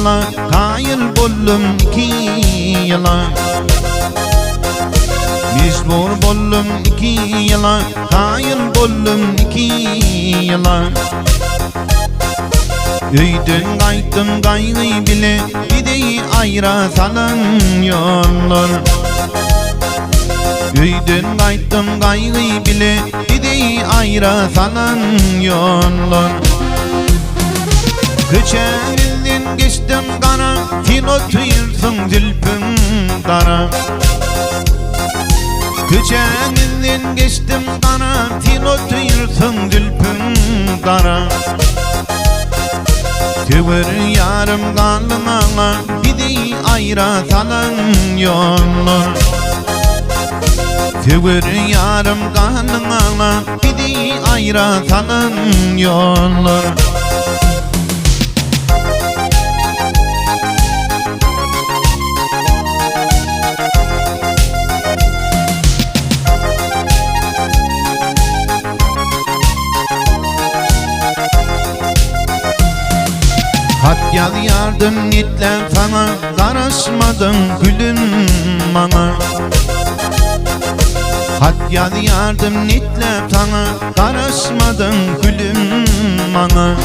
yıla kayıl bollum 2 yıla. Mecbur bollum 2 yıla kayıl bollum 2 yıla. Öyden kayttım kaygı bile gideyi ayra salan yollar. Öyden kayttım kaygı bile gideyi ayra salan yollar. Geçen geçtim kara fin otuyorsun zülfün kara. Geçen geçtim kara fin otuyorsun zülfün kara. Tüvür yarım kalın ağla gideyi ayra salan yollar. Tüvür yarım kalın ağla gideyi ayra salan yollar. Hat yaz yardım etler sana, karışmadın gülüm bana. Hat yaz yardım etler sana, karışmadın gülüm bana.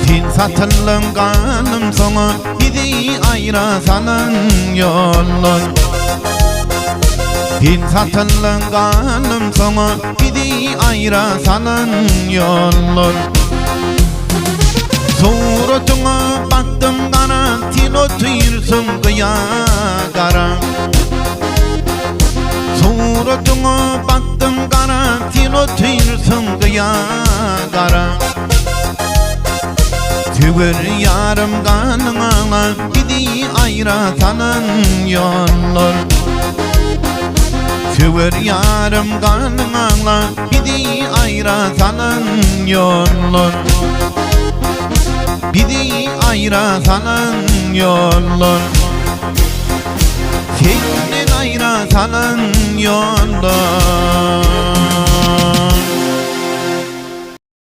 Sen satıldın kanım sana, gideyi ayra salan yollar. Sen satıldın kanım sana, gideyi ayra salan yollar. Suratına baktım kara, tin otuyorsun kıya kara. Suratına baktım kara, tin otuyorsun kıya kara. Tüvür yarım kanın ağla, gideyi ayra salan yollar. Tüvür yarım kanın ağla, gideyi ayra salan yollar. Gideyi ayra salan yollar. Senden ayra salan yollar.